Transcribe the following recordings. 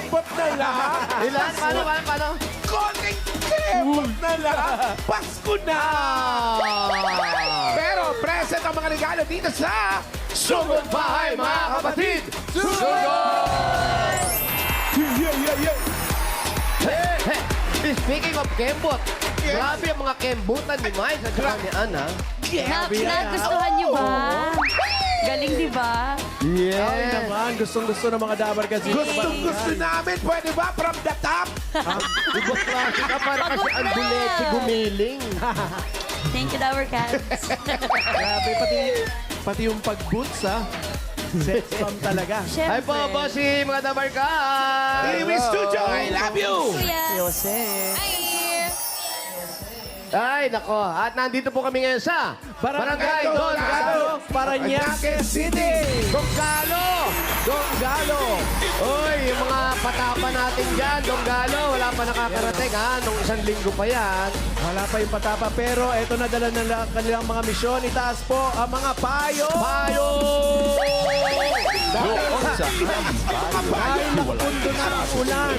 kembot na lang. Ilan? Paano? Konting kembot na lang. Pasko na. Pero present ang mga regalo dito sa Sugod Bahay, mga kapatid. Sugod! Yeah. Hey, speaking of kembot, Yes. grabe ang mga kembutan ni Mike at saka ni Ana. Nagustuhan niyo ba? Galing, di ba? Ay naman, gustong-gusto ng mga Dabar kasi. Gustong-gusto namin. Pwede ba from the top? Ibang klase ka para kasi ang bulete gumiling. Thank you, Dower Cats. Grabe, pati yung pag-boots, ha? Sex bomb talaga. Ay po, bossy, mga Dabarkas! TV Studio, I love you! Kuya. Jose. Ay, nako. At nandito po kami ngayon sa Barangay Don Galo. Parañaque City. Donggalo! Uy, yung mga patapa natin dyan, Donggalo, wala pa nakakarating ha. Nung isang linggo pa yan. Wala pa yung patapa, pero eto na dala ng kanilang mga misyon. Itaas po ang mga payo. Payo! Dahil nakundo na ang ulan.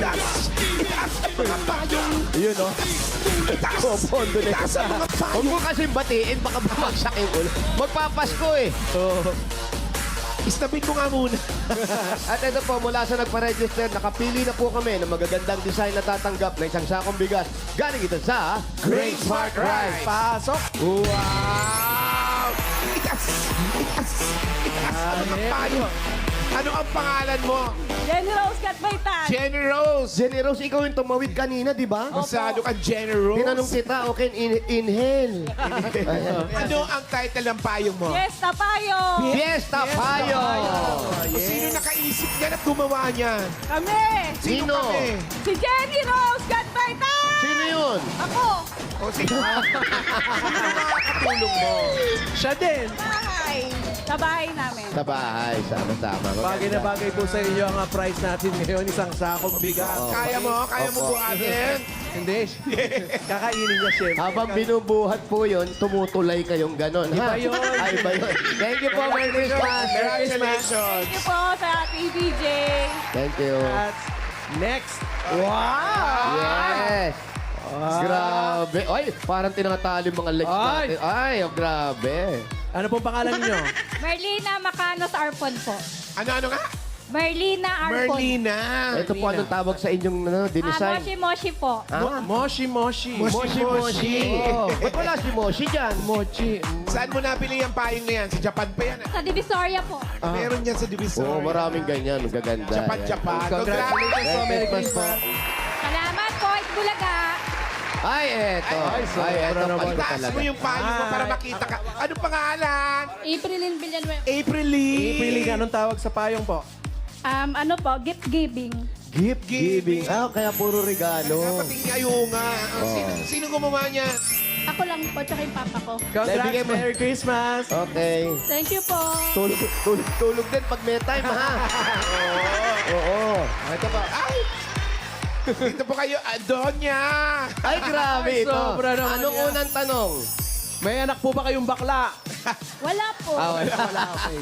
Mga payong Yun, no? Popondo na itaas ang mga Huwag mo kasing batiin, baka bumagsak yung ulo. Magpapasko eh. Istabin mo nga muna. At ito po, mula sa nagpa-register, nakapili na po kami ng magagandang design na tatanggap na isang sakong bigas. Galing ito sa Great Smart Rice. Pasok. Wow! Itaas ang mga payo. Ano ang pangalan mo? Jenny Rose Catbaytan. Jenny Rose. Jenny Rose, ikaw yung tumawid kanina, di ba? Masyado ka, Jenny Rose. Tinanong kita, okay, inhale. Ano ang title ng payong mo? Yes, Tapayo. Fiesta Payo! Sino nakaisip niyan at gumawa niyan? Kami. Sino? kami? Si Jenny Rose Catbaytan. Sino yun? Ako. O sino? Sino nakakatulong mo? Siya din. Bahay. Sa bahay namin. Sa bahay, sama-sama. Bagay na bagay po sa inyo ang price natin ngayon. Isang sakong bigas. Kaya mo Opo. buhatin? Hindi. Kakainin niya, chef. Habang binubuhat po yun, tumutulay kayong ganon, ha? Iba yun. Ay, iba yun. Thank you po, Merry Christmas! Congratulations. Thank you po sa ating DJ. Thank you. At next. Wow! Yes! Grabe. Ay, parang tinangatali mga legs Ay! natin. Ay, oh, grabe. Ano pong pangalan niyo? Merlina Macanos Arpon po. Ano nga? Merlina Arpon. Merlina. Ito po anong tawag sa inyong dinesign? Moshi Moshi po. Moshi. Moshi. Oh, ba't wala si Moshi dyan? Mochi. Saan mo nabili ang payong na yan? Sa Japan pa yan. Sa Divisoria po. Meron yan sa Divisoria. Oo, maraming ganyan. Gaganda. Japan. Congratulations po, Merry Christmas po. Christmas. Salamat po, Itbulaga. Ay, eto. Ay, eto. naman. Ito Itaas talaga. mo yung payong mo para makita ka. Anong pangalan? Aprilin Villanueva. April Lee. Ipiling anong tawag sa payong po? Ano po, gift giving. Gift Giving. Ah, kaya puro regalo. Dapat hindi ayaw nga. Sino gumawa niya? Ako lang po, tsaka yung papa ko. Bigay Congrats, mo. Merry Christmas! Okay. Thank you po. Tulog din pag may time, ha? Oo. Ito pa. Ay! Dito po kayo, Adonia! Ay, grabe Ay, ito. sobra naman Anong yan. unang tanong? May anak po ba kayong bakla? Wala po. Wala, okay.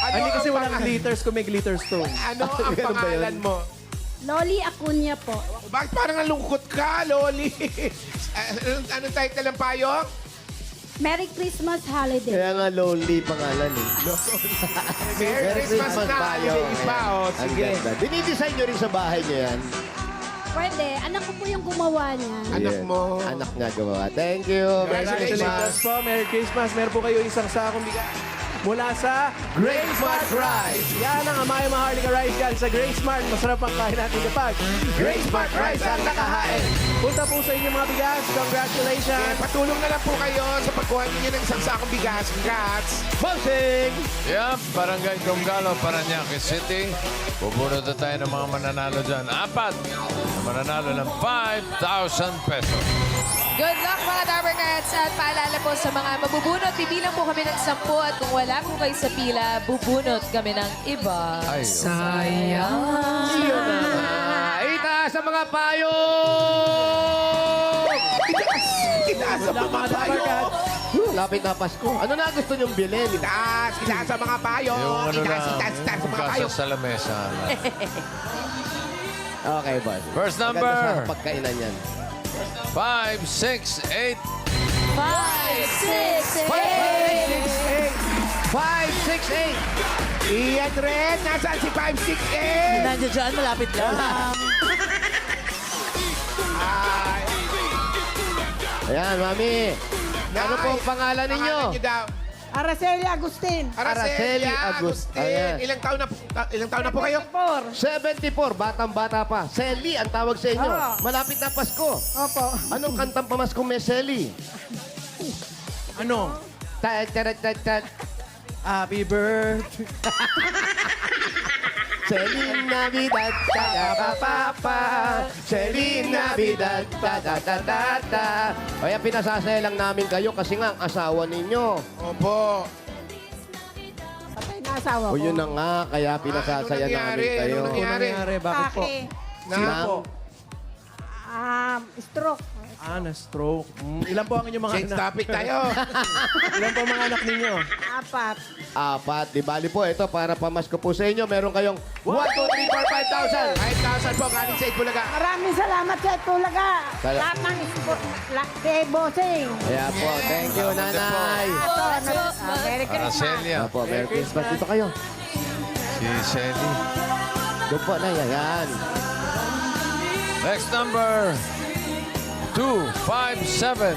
Hindi kasi walang glitters kung may glitters to. Ano ang Ganun ba pangalan yun? mo? Loli Acuña po. Bakit parang nalungkot ka, Loli? Anong title ng payong? Merry Christmas holiday. Kaya nga lonely pangalan eh. Merry Christmas na tayo. holidays pa. O, Ang sige. ganda. Dinidesign nyo rin sa bahay nyo yan. Pwede. Anak ko po yung gumawa niya. Anak Yan. mo. Anak nga gawa. Thank you. Merry Congratulations Christmas. po, Merry Christmas. Meron po kayo isang sakong bigas mula sa Great Smart Rice. Yan ang Amaya Maharlika Rice Gun sa Great Smart. Masarap ang kain natin kapag Great Smart Rice ang nakahain. Punta po sa inyong mga bigas. Congratulations! Patulong na lang po kayo sa pagkuha ninyo ng isang sakong bigas. Congrats! Bossing! Yan, Barangay Donggalo, Parañaque City. Bubunod na tayo ng mga mananalo dyan. 4 na mananalo ng 5,000 pesos. Good luck mga Dabber Cats! At paalala po sa mga mabubunot, bibilang po kami ng 10 at kung wala po kayo sa pila, bubunot kami ng iba. Ay, Yun na. Itaas sa mga payo! Itaas sa mga payong! Lapit na Pasko. Ano na gusto nyong bilhin? Itaas sa mga payong! yung ano Itaas na, sa mga kasa payong! sa lamesa. Okay, boss. First Maganda number. sa pagkainan yan. 5, 6, 8. 5, 6, 5, 6, 8. Iyan rin. Nasaan si 568? Nandiyan dyan, malapit lang. Ay, Ayan, mami. Ano po ang pangalan ninyo? Pangalan niyo daw. Araceli Agustin. Araceli Agustin. Ayan. Ilang taon na po kayo? 74, batang-bata pa. Selly, ang tawag sa inyo. Oo. Malapit na Pasko. Opo. Anong kantang pamaskong may Selly? Ano? Tat, tat, tat, tat. Happy birthday. Selly Navidad, ta-da-pa-pa-pa. Selly Navidad, ta-da-da-da-da. Kaya pinasasaya lang namin kayo kasi nga ang asawa ninyo. Opo. Patay na asawa ko. O yun na nga, kaya pinasasaya Ano nangyari? namin kayo. Ano nangyari? Nangyari, bakit po? Taki. Sino Na- po? Stroke. Na-stroke. Ilan po ang inyong mga Change anak? topic tayo. Ilan po ang mga anak ninyo? 4. 4. Di bali po, ito para pamasko po sa inyo. Meron kayong 1, 2, 3, 4, 5,000. 5,000 po galing sa Itbulaga. Maraming salamat sa Tulaga. Sala- Lahat ng kay Bossing. Kaya po, thank you, nanay. Merry Christmas. Aracelia. Apo, Merry Christmas. Dito kayo. Si Shelly. Doon po na, yan. Next number. 2, 5, 7.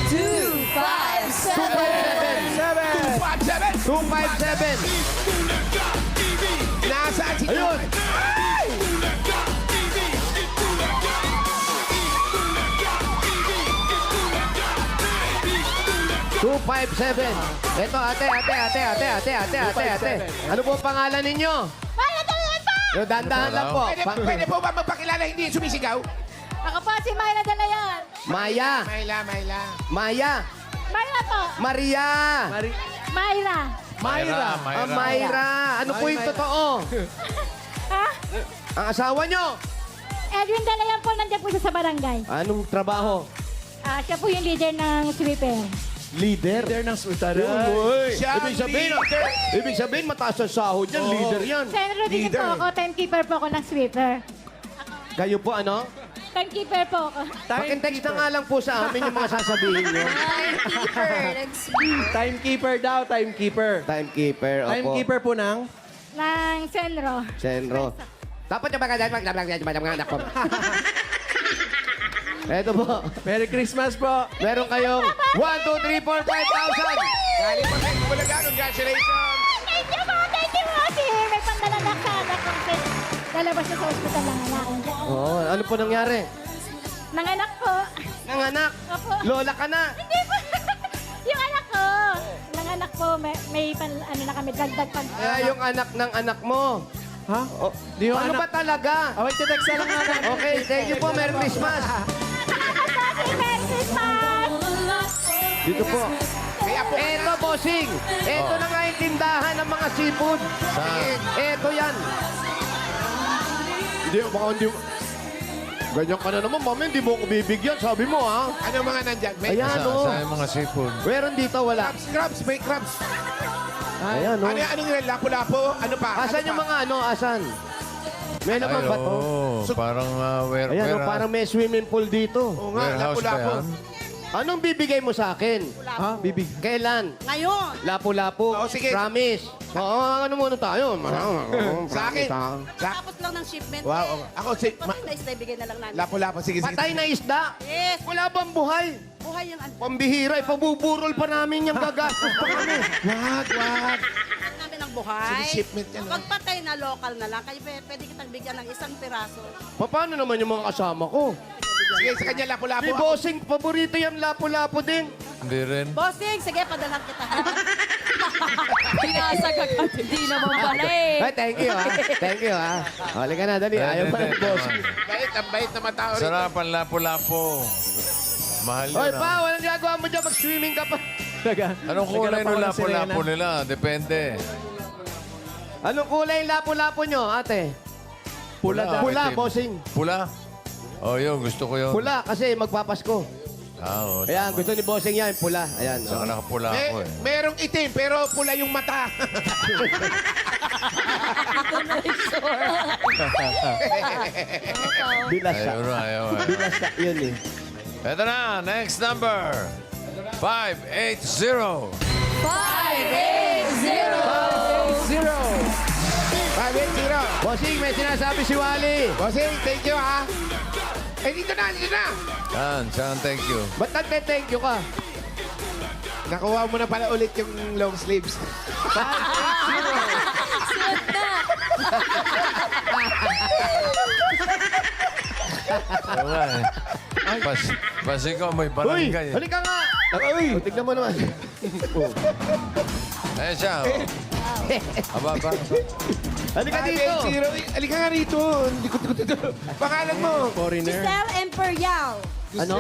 2, 5, 7. 257. 257. Nasaan si Ayun. Ay! 257. Ito, ate. Ano po ang pangalan ninyo? Yung dandahan lang po. Pwede po ba magpakilala hindi sumisigaw? Ako po si Myra Dalayan. Maya. Mayla. Maya. Myra po. Maria. Myra. Mayra. Ah, Mayra. Ano po yung totoo? Ha? Ang asawa nyo? Edwin Dalayan po, nandiyan po siya sa barangay. Anong trabaho? Siya po yung leader ng sweeper. Leader. Leader ng sultan. Uy, Siya ibig sabihin, leader. ibig sabihin mataas ang sahod yan. Leader yan. Senro din po ako, timekeeper po ako ng sweeper. Kayo po ano? Timekeeper po ako. Pakitext na nga lang po sa amin yung mga sasabihin nyo. Timekeeper daw, timekeeper. Timekeeper, opo. Timekeeper po ng... Ng Senro. Senro. Dapat yung anak ko. Eto po. Merry Christmas po. Meron kayong 1, 2, 3, 4, 5,000. Galing po sa Itbulaga. Congratulations. Thank you po, si may pandala na ka. Lalabas na sa ospital ng anak. Oh, ano po nangyari? Nanganak po. Nanganak. Opo. Lola ka na. Hindi po. Yung anak ko. Nanganak po, may ano na kami, dagdag pan. Yung anak ng anak mo. Ha? Oh, Di yung ano ba anak... talaga? Away, text na lang nga natin. Okay, thank you po. Merry Christmas. Merry Christmas! Dito po. Kaya po. Eto, bossing. Eto na nga yung tindahan ng mga seafood. Eto yan. Hindi, baka hindi... Ganyan ka na naman, mami. Hindi mo ako bibigyan. Sabi mo, ha? Ano mga nandyan? May Ayan, Sa oh. yung mga seafood. Meron dito, wala. crabs. May crabs. Ayan, oh. Anong yun? Lapu-lapu? Ano pa? Asan yung mga ano? Asan? May naman ba to? Parang Ayan, oh, parang may swimming pool dito. Oo nga, warehouse ba lapu-lapu. yan? Anong bibigay mo sa akin? Ha? Bibig. Kailan? Ngayon. Lapu-lapu. Oo, sige. Promise. Oo, ano muna tayo? Sa akin. Tapos lang ng shipment. Wow. Ako, si... Patay na ibigay na lang namin. Lapu-lapu. Sige. Patay na isda. Yes. Wala bang buhay? Buhay yung ano. Pambihira, ipabuburol pa namin yung gagastos pa kami. Wag. namin ng buhay. Sige, shipment yan. Pag patay na local na lang, kaya pwede kitang bigyan ng isang piraso. Paano naman yung mga kasama ko? Sige, sa kanya lapu-lapu. Si Bossing, paborito yan, lapu-lapu din. Hindi rin. Bossing, sige, padalang kita. Pinasag agad. Hindi naman pala eh. Ay, thank you, ha. Thank you, ha. Hali ka na, dali. Ayaw pa ng Bossing. Ang bait na matao rin. Sarapan lapo-lapo. Mahal Oy, yun pa, ah. walang ginagawa mo dyan. Mag-swimming ka pa. Anong kulay ng lapo-lapo nila? Depende. Anong kulay yung lapu-lapu nyo, ate? Pula daw. Pula, Itim. Bossing. Pula? Oh, yun. Gusto ko yun. Pula, kasi magpapasko. Oo. Ayan, gusto ni Bossing yan, pula. Ayan. Saka nakapula ako eh. Merong itim, pero pula yung mata. Bilasa. Ayaw. Bilasa, yun eh. Ito na, next number. 580. 580. Bossing, may sinasabi si Wally. Bossing, thank you ha. Eh, dito na. Saan, thank you. Ba't nagte-thank you ka? Nakuha mo na pala ulit yung long sleeves. Suot na. Wala eh. Pasi ko, may Uy, barangay. halika nga. Uy, tignan mo naman. Ayan siya. Aba. Halika dito. 580. Halika nga rito. Likot dito. Pangalan mo. Foreigner. Giselle Imperial. Ano?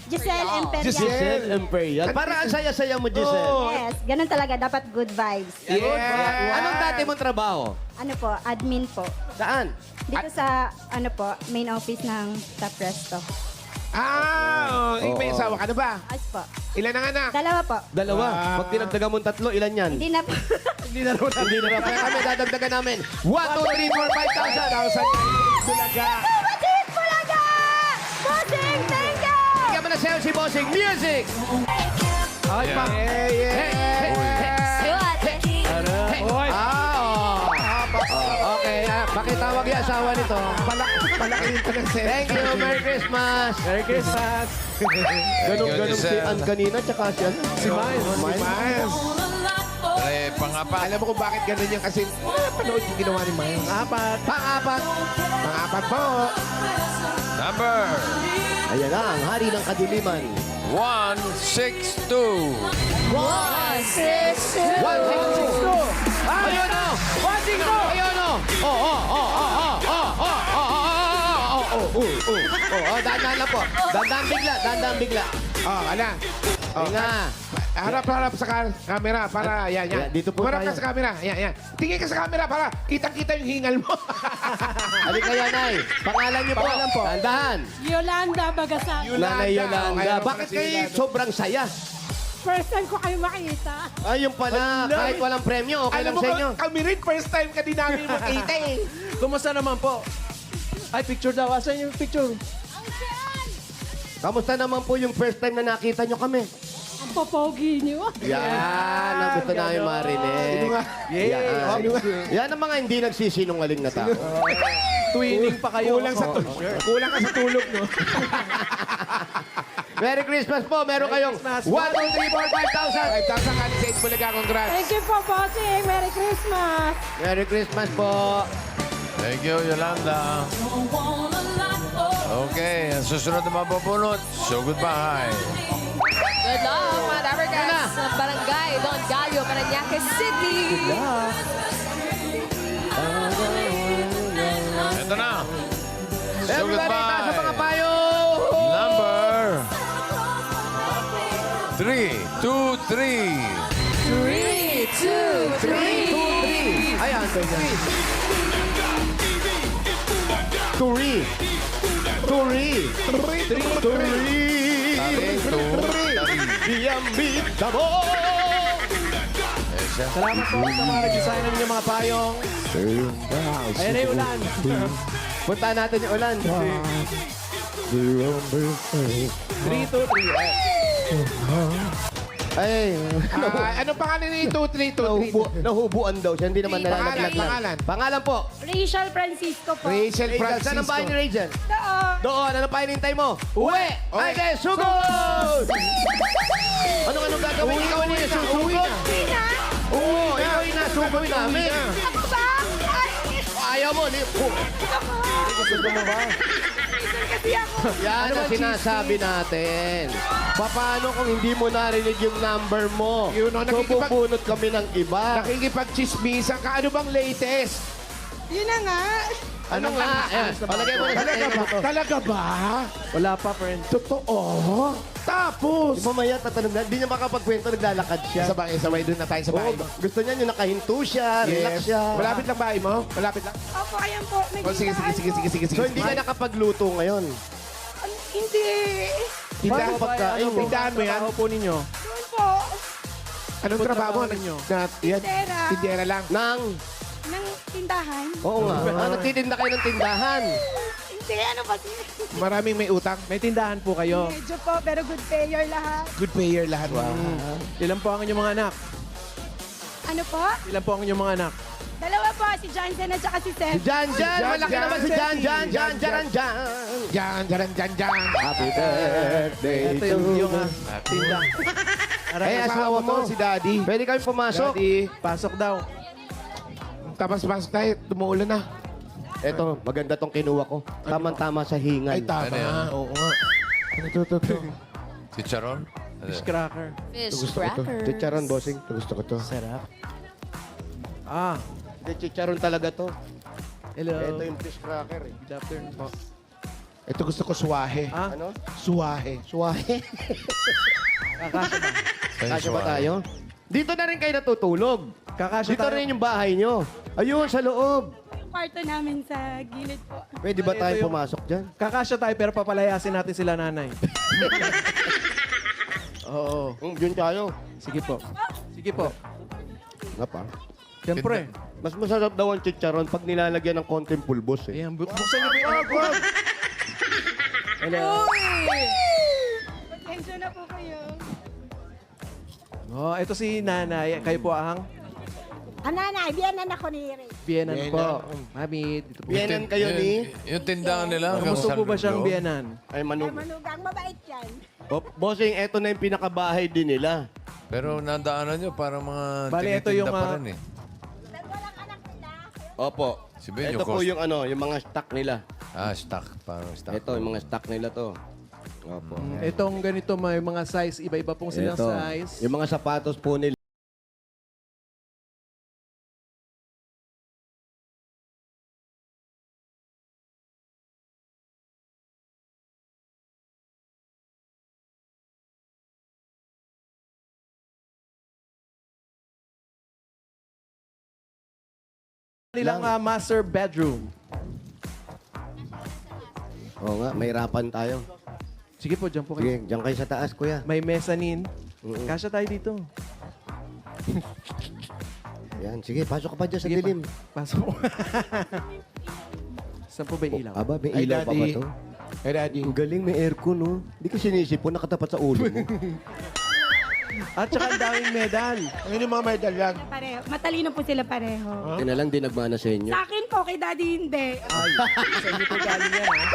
Giselle Imperial. Giselle Imperial. Parang ang saya-saya mo, Giselle. Yes, ganun talaga. Dapat good vibes. Yeah. Anong dati mong trabaho? Ano po, admin po. Saan? Dito sa, ano po, main office ng Top Resto. May asawa ka na ba? Ayos po. Ilan ang anak? Dalawa po. Dalawa. Pag tinagdagan mong tatlo, ilan yan? Hindi na po. Hindi na rin. Hindi na kaya kami dadagdagan namin. 1, 2, 3, 4, 5,000. 5,000. Bulaga. Bossing Bulaga! Bossing, thank you! Bigyan mo na sa'yo si Bossing. Music! Ay, Yeah. pa. Oy. Okay, pakitawag yung asawa nito. Palaki rin pa ng set. Thank you, Merry Christmas! Merry Christmas. Ganun si Giselle. Ann kanina, tsaka si ano? Si Miles. Miles. Pangapat. Alam mo kung bakit ganun yan kasi panood yung ginawa ni Miles. Apat. Pang-apat. Pangapat po. Number Ayan na, ang hari ng kadiliman. 162. 162! Ayun o! 162! Ayun o! Dahan-dahan lang po. Dahan-dahan bigla. Ala. Nga. Harap sa camera para yan. Yan, dito po Harap ka tayo. sa camera. Yan. Tingin ka sa camera para kitang-kita yung hingal mo. Halika yan, Nay. Pangalan niyo po. Dahan-dahan. Yolanda Bagasak. Nanay Okay, Yolanda. ako Bakit si kayo Yolanda. sobrang saya? First time ko kayo makita. Ayun pala. Kahit walang premyo, okay Alam lang mo sa inyo. kami rin first time ka din namin makita eh. Kumusta naman po? Ay, picture daw. Asan yung picture? Kamusta naman po yung first time na nakita nyo kami? Ang popogi niyo. Yan, ang gusto namin marinig. Yan. Yan ang mga hindi nagsisinungaling na tao. Twinning pa kayo. Kulang ka sa tulog, no? Merry Christmas po. Meron kayong 1, 2, 3, 4, 5,000. 5,000 ka ni Sage Bulaga. Congrats. Thank you po, Bossing. Merry Christmas. Merry Christmas po. Thank you, Yolanda. Okay, ang susunod na mabubunot. So, goodbye. Good luck, mga Dabber Cats ng Barangay Don Gallo, Parañaque City. Ito na. So, Everybody, taas sa mga payo. Number 323. 3, 2, 3. Ayan, Turi. Diambita mo. Salamat po sa mga nag-design ng mga payong. Ayan na yung ulan. Puntahan natin yung ulan. 3, 2, 3. Ay, Anong pangalan ni 2323? nahubuan daw siya. Hindi naman nalalaglag lang. Pangalan. Pangalan po. Rachel Francisco po. Rachel Rachel, saan ang bahay ni Francisco. Rachel? Doon. Doon, ano pa hinintay mo? Uwi! Ay, de, sugod! Anong gagawin? Ikaw ang isusugod? Uwi na. Oo, ikaw yung nasugod namin. Ako ba? Ay, Ayaw mo, gusto mo ba? kasi ako. Yan ang sinasabi natin. Paano kung hindi mo narinig yung number mo? Yun, no, So, nakikipag- bubunot kami ng iba. Nakikipag-chismisan ka. Ano bang latest? Yun na nga. Ano nga? Ayan, palagay mo na sa table mo to. Talaga ba? Wala pa, friend. Totoo? Tapos? Mamaya tatanong na, hindi niya makapagkwento, naglalakad siya. Sabay doon na tayo sa bahay Oo, mo. gusto niya yung nakahinto siya, relax siya. Malapit lang bahay mo? Malapit lang? Opo, ayan po. Oh, sige. So, hindi ka nakapagluto ngayon. Hindi. Tindahan Paano pagkain mo? Tindahan mo yan? Trabaho po ninyo. Doon po. Anong trabaho mo? trabaho ninyo? Yan. Tindera. Tindera lang. Nang, Ng tindahan. Oo nga. Nagtitinda kayo ng tindahan. Hindi, ano ba? Maraming may utang. May tindahan po kayo. Medyo po, pero good payer lahat. Good payer lahat. Ilan po ang inyong mga anak? Ano po? Ilan po ang inyong mga anak? Dalawa po, si Johnson at saka si Seth. Jan, malaki Jan, naman si Jan. Jan. Happy birthday Ito to yung you. tinda. Eh, asawa mo. si Daddy. Pwede kami pumasok. Daddy. Pasok daw. Tapos pasok tayo. Tumuulan na. Eto, maganda tong kinuha ko. Tamang-tama sa hingan. Ay, tama. Ano yan? Oo nga. Ano to? Chicharon? Fish cracker. Fish Gusto ko to. crackers. Chicharon, bossing. Gusto ko to. Sarap. Ah, Hindi, chicharon talaga to. hello. Ito yung fish cracker eh. Good afternoon po. Ito gusto ko suwahe. Ah, Ano? Suwahe. Suwahe. kakasya ba? Kasya ba tayo? Dito na rin kayo natutulog. Kakasya Dito tayo. rin yung bahay nyo. Ayun, sa loob. Yung kwarto namin sa gilid po. Pwede ba Ito tayo yung- pumasok dyan? Kakasya tayo pero papalayasin natin sila nanay. Oo. Yun tayo. Sige po. Sige po. Nga pa. Siyempre. Mas masarap daw ang chicharon pag nilalagyan ng konting pulbos eh. Ayan, buksan niyo po yung... Hello. Pasensya na po kayo. Oh, ito si nanay. Kayo po ang Nanay, biyanan ako ni Ray. biyenan po. Mami, dito po. Biyenan kayo ni... Yung tindahan nila hanggang Gusto po ba saan siyang loob? biyenan? Ay, manug. Manugang, mabait yan. Bossing, eto na yung pinakabahay din nila. Pero nadaanan nyo parang mga Bali, ito tinitinda yung, pa ah, rin eh. Walang anak nila. Opo. Si Ben, Ito yung po cost- yung ano, yung mga stock nila. stock. Parang stock. Ito, yung mga stock nila to. Opo. Itong ganito, may mga size. Iba-iba pong silang Ito. size. Yung mga sapatos po nila. Nilang master bedroom. Oo nga, may rapan tayo. Sige po, dyan po kayo. Sige, diyan kayo sa taas, kuya. May mezzanine. Kasya tayo dito. Yan, sige, pasok ka pa dyan sa Sige dilim. Pasok po. Saan po ba yung ilaw? Aba, may Ay, ilaw pa ba Daddy. to? Ay, Daddy. Ang galing, may aircon, no? Hindi ka sinisipon, nakatapat sa ulo mo. At saka ang daming medal. Ano yung mga medal yan? Pareho. Matalino po sila pareho. Kaya na lang din nagmana sa inyo. Sa akin po, kay daddy hindi. Ay, sa inyo po galing yan, ha?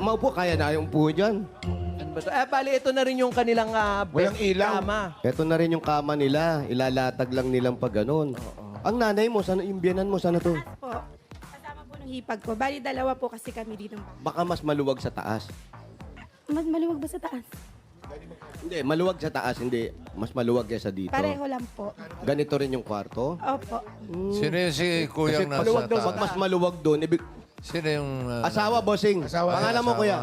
Maupo, kaya na yung upo dyan. Ano ba to? Bali, ito na rin yung kanilang Walang ilaw. kama. Ito na rin yung kama nila. Ilalatag lang nilang pag ganun. Ang nanay mo, sana, yung biyanan mo, sana to? Po. Kasama po ng hipag ko. Bali, dalawa po kasi kami dito. Baka mas maluwag sa taas. Mas maluwag ba sa taas? Hindi, maluwag sa taas, hindi. Mas maluwag kaysa dito. Pareho lang po. Ganito rin yung kwarto. Opo. Sino yung si kuyang nasa maluwag daw, taas? pag mas maluwag doon, Sino yung... asawa, bossing. Asawa. Pangalan mo, Asawa. kuya.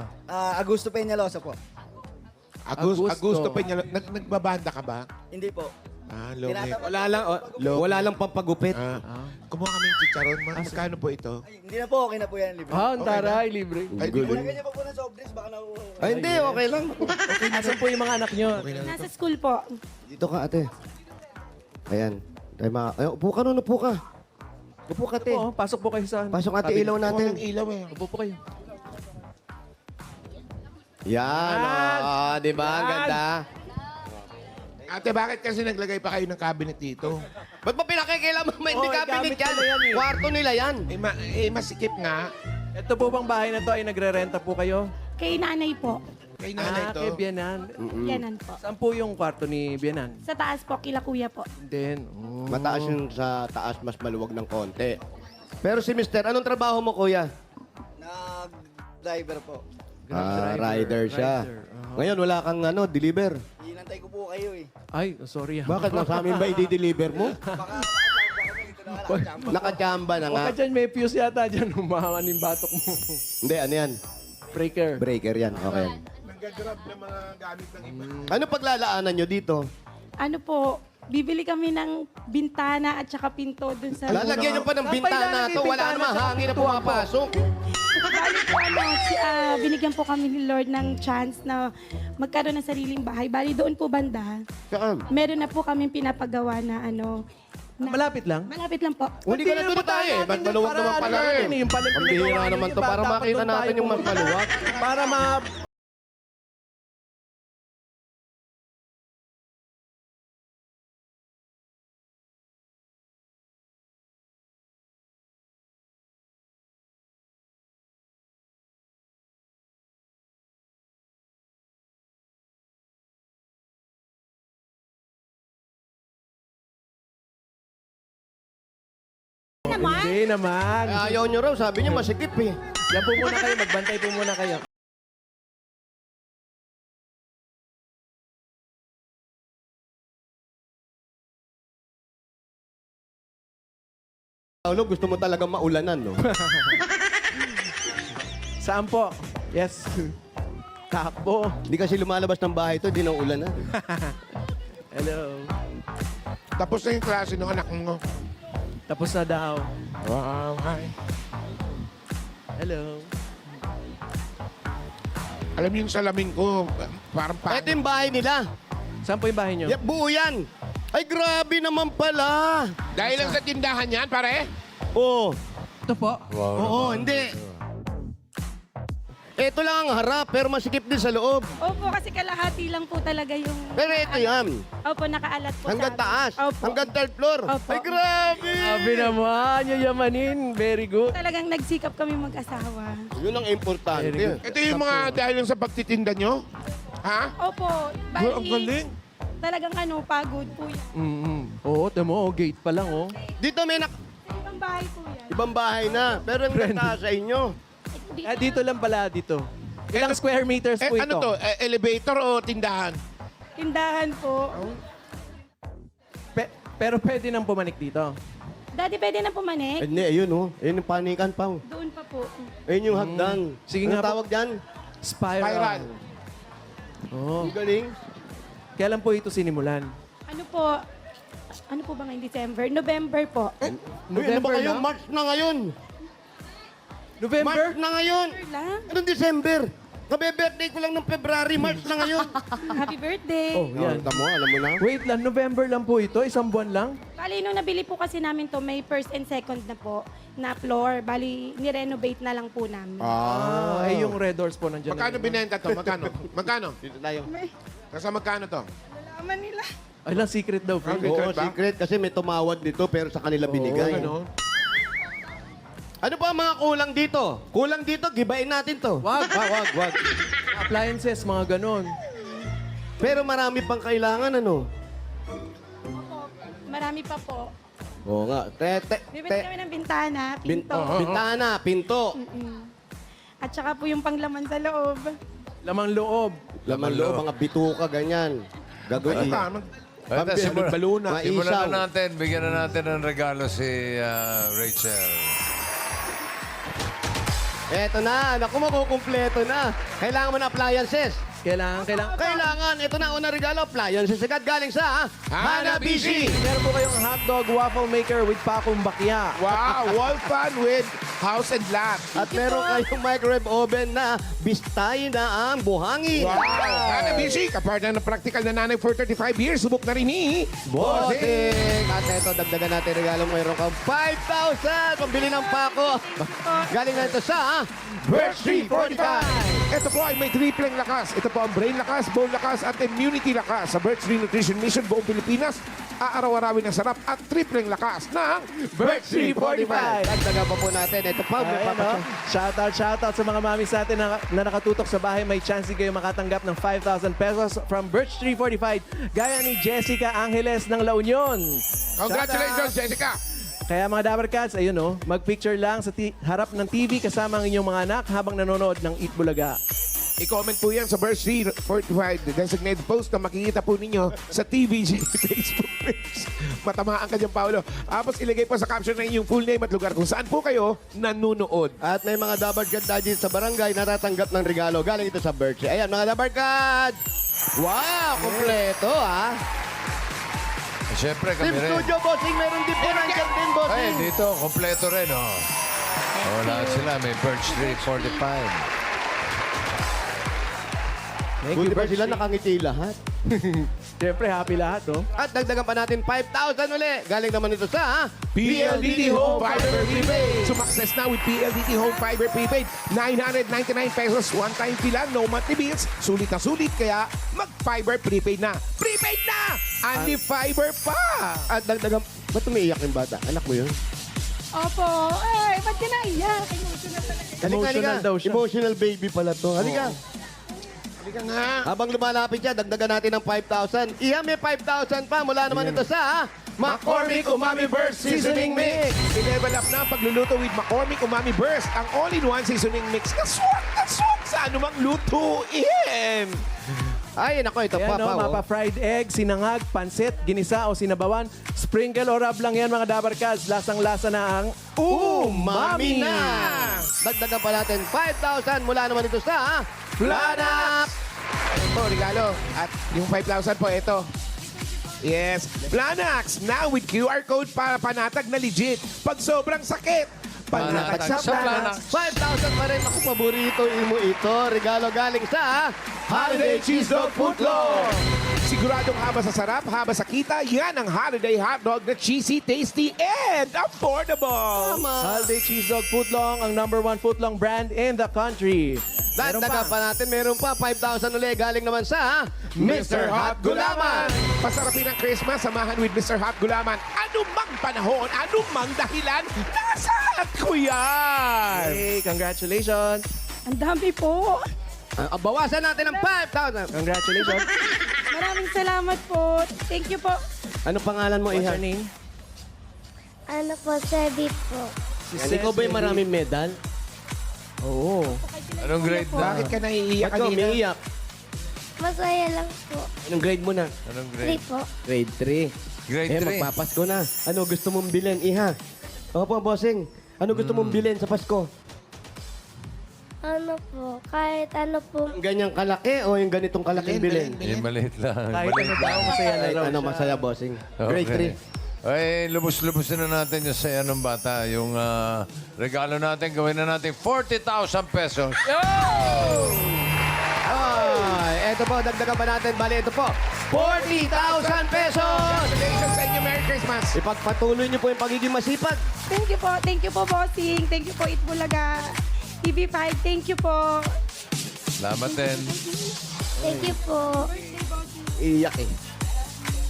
Augusto Peñalosa po. Augusto Peñalosa. Nagbabanda ka ba? Hindi po. Low Wala lang pampagupit. Kumuha kami yung chicharon. Magkano po ito? Ay, hindi na po, okay na po yan, libre. Ah, ang taray, libre. Ay, Lagyan niyo pa po ng soft drinks, baka na... Ay, hindi, okay lang. Asan po yung mga anak nyo? Nasa school po. Dito ka, ate. Ayan. Ay, upo ka nun, upo ka. Upo ka, ate. Oo, pasok po kayo sa... Pasok ate, Tabi. ilaw natin. Walang ilaw eh. Upo po kayo. Yan, di ba? Ang ganda. Ate, bakit kasi naglagay pa kayo ng cabinet dito? Ba't ba pinakikilaman mo? Hindi Oo, cabinet gamit yan. nila yan eh. Kwarto nila yan. Masikip nga. Ito po bang bahay na to ay nagre-renta po kayo? Kay nanay po. Kay nanay to. Kay Bianan. Yanan po. Saan po yung kwarto ni Bianan? Sa taas po, kila kuya po. Then, Mataas yung sa taas, mas maluwag ng konti. Pero si Mister, anong trabaho mo, kuya? Nag-driver po. Rider siya. Rider, Ngayon, wala kang deliver. Hinantay ko po kayo eh. Ay, sorry. Bakit na sa amin ba i-deliver mo? Baka dito na nakachamba. Nakachamba na nga. Huwag ka dyan, may fuse yata dyan. Humahawan yung batok mo. Hindi, ano yan? Breaker. Breaker yan. Okay. Nanggagrab ng mga gamit ng iba. Ano paglalaanan nyo dito? Ano po, bibili kami ng bintana at saka pinto dun sa... Lalagyan nyo pa ng bintana to. Wala namang hangin na pumapasok. Bali po, binigyan po kami ni Lord ng chance na magkaroon ng sariling bahay. Bali doon po banda, Saan? meron na po kami pinapagawa na Malapit lang. Malapit lang po. Hindi ka na doon tayo eh. Ba't maluwag naman pala eh? Yung pala Ang bihira naman to. Para makita natin yung magmaluwag. Para Hindi naman. Ayaw nyo raw. Sabi niya masikip eh. Yan po muna kayo. Magbantay po muna kayo. Paolo, gusto mo talaga maulanan, no? Saan po? Yes. Takbo. Hindi kasi lumalabas ng bahay to, di na ulanan. Hello. Tapos na yung klase ng anak mo. Tapos na daw. Wow, hi. Hello. Alam mo yung salamin ko, parang Ito yung bahay nila. Saan po yung bahay nyo? Yep, buo yan. Ay, grabe naman pala. Dahil lang sa tindahan yan, pare. Oo. Ito po. Oo, hindi. Ito lang ang harap, pero masikip din sa loob. Opo, kasi kalahati lang po talaga yung... Pero ito yan. Opo, nakaalat po Hanggang sa amin. taas. Opo. Hanggang third floor. Opo. Ay, grabe. Sabi naman, yayamanin. Very good. Talagang nagsikap kami mag-asawa. Yun ang importante. Very good. Ito yung mga dahil lang sa pagtitinda nyo. Ha? Opo, Ang galing. talagang pagod po yan. Oo, tamo. Gate pa lang, oh. Dito may Ibang bahay po yan. ibang bahay na. Pero ang taas sa inyo. Dito lang pala, dito. Ilang square meters po ito? Ano to? Elevator o tindahan? Tindahan po. Pero pwede nang pumanik dito. Daddy, pwede na pumanik? Hindi, ayun oh. Ayun yung panikan pa. Oh. Doon pa po. Ayun yung hagdan. Sige Ano nga po. tawag dyan? Spiral. Oh. Ang galing. Kailan po ito sinimulan? Ano po ba ngayong December? November po. Uy, ano ba kayo? na? March na ngayon. November? March na ngayon. Lang. Anong December? Kabe-birthday ko lang ng February, March na ngayon. Happy birthday. Oh, yan. Tamo, alam mo na. Wait lang, November lang po ito? Isang buwan lang? Bali, nung nabili po kasi namin to, may first and second na po na floor. Bali, nirenovate na lang po namin. Ay, yung red doors po nandiyan. Magkano binenta to? Magkano? Magkano? Dito tayo. Nasa magkano to? Nalaman nila. Ay lang, secret daw, friend. Okay. Oo, Secret ba? secret kasi may tumawad dito pero sa kanila binigay. Ano? Ano pa ang mga kulang dito? Kulang dito, gibain natin to. Wag. Wag. Appliances, mga ganon. Pero marami pang kailangan, ano? Marami pa po. Oo nga. Bibili kami ng bintana, pinto. Bintana, pinto. At saka po yung panglaman sa loob. Lamang loob. Laman loob, mga bituka, ganyan. Gagawin. Tama. Ito, simulan Mga simulan isaw. na natin. Bigyan na natin ng regalo si Rachel. Eto na, naku, makukumpleto na. Kailangan mo na appliances. Kailangan. Ito na, unang regalo, appliances. Agad galing sa Hanabishi. Meron po kayong hotdog waffle maker with pakong bakya. Wow, wall fan with house and lot. At meron kayong microwave oven na bistay na ang buhangin. Wow! Hanabishi, kapartner ng practical na nanay for 35 years. Subok na rin ni Bossing! At ito, dagdagan natin regalo mo. Mayroon kang 5,000 pambili ng pako. Galing na ito sa Birch Tree 45. Ito po ay may tripleng lakas. Ito po ang brain lakas, bone lakas, at immunity lakas. Sa Birch Tree Nutrition Mission buong Pilipinas, aaraw-arawin ng sarap at tripleng lakas ng Birch Tree 45. Dagdagan pa po natin. Ito pa, may Ayan, no? papasya. Shoutout sa mga mami sa atin na nakatutok sa bahay. May chance kayo makatanggap ng 5,000 pesos from Birch Tree 45. Gaya ni Jessica Angeles ng La Union. Congratulations, Jessica! Kaya mga Dapper Cats, ayun oh, mag-picture lang sa harap ng TV kasama ang inyong mga anak habang nanonood ng Eat Bulaga. I-comment po yan sa Birch Tree 45, the designated post na makikita po ninyo sa TVG Facebook page. Matamaan ka dyan, Paolo. Tapos ilagay pa sa caption na inyong full name at lugar kung saan po kayo nanonood. At may mga Dabar Cats dahil sa barangay natatanggap ng regalo. Galing ito sa Birch. Ayan, mga Dabar Cats! Wow, kompleto ah. Siyempre, kami Team rin. Studio, bossing, meron din po nandiyan din, Ay, bossing. dito, kompleto rin, oh. Oh, lahat sila. May Birch Tree 45. Thank Buti you, ba Birch sila Tree. nakangiti lahat? Siyempre, happy lahat, no? At dagdagan pa natin 5,000 uli. Galing naman ito sa PLDT Home Fiber Prepaid. Sumakses na with PLDT Home Fiber Prepaid. 999 pesos, one-time fee lang, no monthly bills. Sulit na sulit, kaya mag-fiber prepaid na. Prepaid na! Only fiber pa! At dagdagan... Ba't umiiyak yung bata? Anak mo yun? Opo. Ay, ba't ka naiyak? Emotional talaga. Emotional daw siya. Emotional baby pala to. Halika. Halika nga. Habang lumalapit siya, dagdagan natin ng 5,000. Iya, may 5,000 pa mula naman ito sa McCormick Umami Burst Seasoning Mix. I-level up na ang pagluluto with McCormick Umami Burst, ang all-in-one seasoning mix na swak sa anumang lutuin. Ay, nako, ito pa Ayan, no? pa. Mapa fried egg, sinangag, pansit, ginisa o sinabawan. Sprinkle o rub lang yan, mga Dabarkads. Lasang-lasa na ang Umami na! Dagdagan pa natin 5,000 mula naman ito sa Planax! Ito, regalo. At yung 5,000 po, ito. Yes. Planax, now with QR code para panatag na legit. Pag sobrang sakit, panatag sa Planax. 5,000 pa rin. Ako, paborito mo ito. Regalo galing sa Holiday Cheese Dog Footlong. Siguradong haba sa sarap, haba sa kita, yan ang holiday hotdog na cheesy, tasty, and affordable. Holiday Cheese Dog Footlong, ang #1 footlong brand in the country. Meron Dagdagan pa natin. Meron pa 5,000 ulit. Galing naman sa Mr. Hot Gulaman. Pasarapin ang Christmas, samahan with Mr. Hot Gulaman. Anumang panahon, anumang dahilan, nasa hat ko yan. Hey, congratulations. Ang dami po. Bawasan natin ng 5,000. Congratulations. Maraming salamat po. Thank you po. Ano pangalan mo, What's Iha? your name? Ano po, Sebi po. Ikaw ba yung maraming medal? Oo. Anong grade na? Bakit ka naiiyak Ba't ka kanina? umiiyak? Masaya lang po. Anong grade mo na? Anong 3 grade? po. Grade 3. Grade 3. Magpapasko na. Ano gusto mong bilhin, Iha? Opo, bossing. Ano gusto mong bilhin sa Pasko? Ano po, kahit ano po. Yung ganyang kalaki o yung ganitong kalaking bilhin? Eh, maliit lang. Kahit ano daw, masaya na Kahit raw ano, siya. masaya, bossing. Grade 3. Ay, lubos-lubosin na natin yung sa anong bata. Yung regalo natin, gawin na natin 40,000 pesos. Ay, eto po, dagdagan pa natin. Bali, ito po, 40,000 pesos! Congratulations sa inyo. Merry Christmas. Ipagpatuloy niyo po yung pagiging masipag. Thank you po. Thank you po, bossing. Thank you po, Itbulaga. TV5, thank you po. Salamat din. Thank you po. Iyak eh.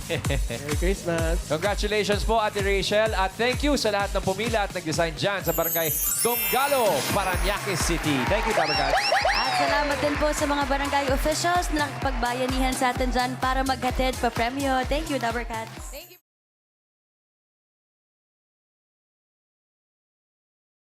Merry Christmas. Congratulations po, Ate Rachel. At thank you sa lahat ng pumila at nag-design dyan sa barangay Donggalo, Parañaque City. Thank you, Dabarkads. At salamat din po sa mga barangay officials na nakapagbayanihan sa atin dyan para maghatid pa premyo. Thank you, Dabarkads.